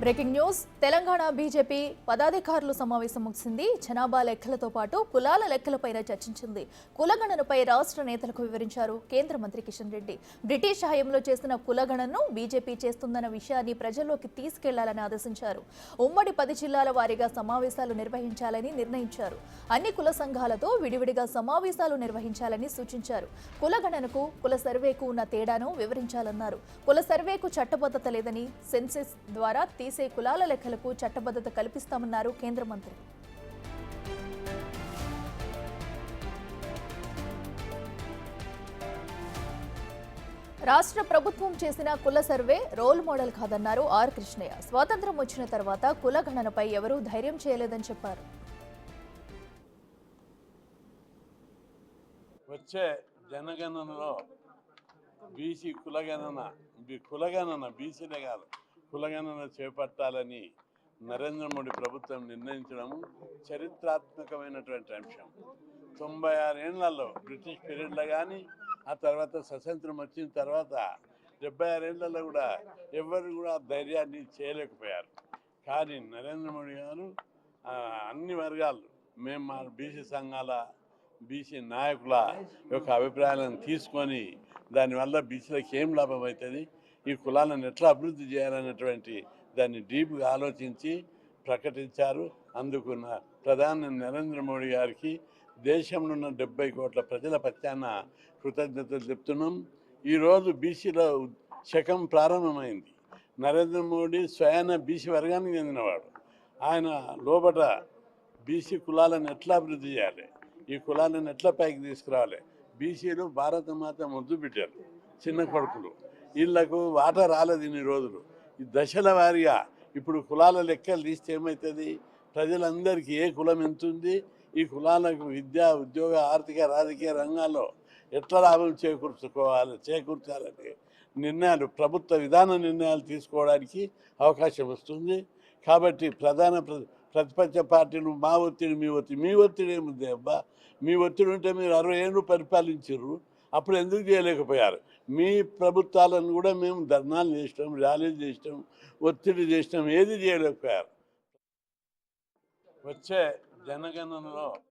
Breaking news Telangana BJP పదాధికారులు సమావేశం ముగిసింది. జనాభా లెక్కలతో పాటు కులాల లెక్కలపై చర్చించింది. కులగణనపై రాష్ట్ర నేతలకు వివరించారు కేంద్ర మంత్రి కిషన్ రెడ్డి. బ్రిటిష్ హయాంలో చేసిన కులగణనను బీజేపీ చేస్తుందన్న విషయాన్ని ప్రజల్లోకి తీసుకెళ్లాలని ఆదేశించారు. ఉమ్మడి 10 జిల్లాల వారీగా సమావేశాలు నిర్వహించాలని నిర్ణయించారు. అన్ని కుల సంఘాలతో విడివిడిగా సమావేశాలు నిర్వహించాలని సూచించారు. కులగణనకు కుల సర్వేకు ఉన్న తేడాను వివరించాలన్నారు. కుల సర్వేకు చట్టబద్ధత లేదని, సెన్సెస్ ద్వారా తీసే కులాల లెక్కలకు చట్టబద్ధత కల్పిస్తామన్నారు కేంద్ర మంత్రి. రాష్ట్ర ప్రభుత్వం చేసిన కుల సర్వే రోల్ మోడల్ కాదన్నారు ఆర్ కృష్ణయ్య. స్వాతంత్ర్యం వచ్చిన తర్వాత కుల గణనపై ఎవరూ ధైర్యం చేయలేదని చెప్పారు. వచ్చే జనగణనలో బీసీ కులగణన బీసీలే కాదు కులగణన చేపట్టాలని నరేంద్ర మోడీ ప్రభుత్వం నిర్ణయించడము చరిత్రాత్మకమైనటువంటి అంశం. 96 ఏళ్లలో బ్రిటిష్ పీరియడ్లో కానీ ఆ తర్వాత స్వతంత్రం వచ్చిన తర్వాత 76 ఏళ్లలో కూడా ఎవరు కూడా ధైర్యాన్ని చేయలేకపోయారు. కానీ నరేంద్ర మోడీ గారు అన్ని వర్గాలు మేము మా బీసీ సంఘాల బీసీ నాయకుల యొక్క అభిప్రాయాలను తీసుకొని దానివల్ల బీసీలకు ఏం లాభం అవుతుంది, ఈ కులాలను ఎట్లా అభివృద్ధి చేయాలనేటువంటి దాన్ని డీప్గా ఆలోచించి ప్రకటించారు. అందుకు ప్రధాని నరేంద్ర మోడీ గారికి దేశంలో ఉన్న 70 కోట్ల ప్రజల పక్షాన కృతజ్ఞతలు చెప్తున్నాం. ఈరోజు బీసీలో శకం ప్రారంభమైంది. నరేంద్ర మోడీ స్వయాన బీసీ వర్గానికి చెందినవాడు. ఆయన లోపల బీసీ కులాలను ఎట్లా అభివృద్ధి చేయాలి, ఈ కులాలను ఎట్లా పైకి తీసుకురావాలి, బీసీలు భారతమాత ముద్దు బిడ్డలు, చిన్న కొడుకులు, వీళ్లకు వాటా రాలేదు ఇన్ని రోజులు. ఈ దశల వారీగా ఇప్పుడు కులాల లెక్కలు తీస్తే ఏమవుతుంది, ప్రజలందరికీ ఏ కులం ఎంతుంది, ఈ కులాలకు విద్య, ఉద్యోగ, ఆర్థిక, రాజకీయ రంగాల్లో ఎట్లా లాభం చేకూర్చాలని నిర్ణయాలు, ప్రభుత్వ విధాన నిర్ణయాలు తీసుకోవడానికి అవకాశం వస్తుంది. కాబట్టి ప్రతిపక్ష పార్టీలు మా ఒత్తిడి మీ ఒత్తిడి ఏముంది అబ్బా, మీ ఒత్తిడి ఉంటే మీరు 60 ఏళ్ళు పరిపాలించారు, అప్పుడు ఎందుకు చేయలేకపోయారు? మీ ప్రభుత్వాలను కూడా మేము ధర్నాలు చేసినాం, ర్యాలీలు చేసినాం, ఒత్తిడి చేసినాం, ఏది చేయలేకపోయారు. వచ్చే జనగణనలో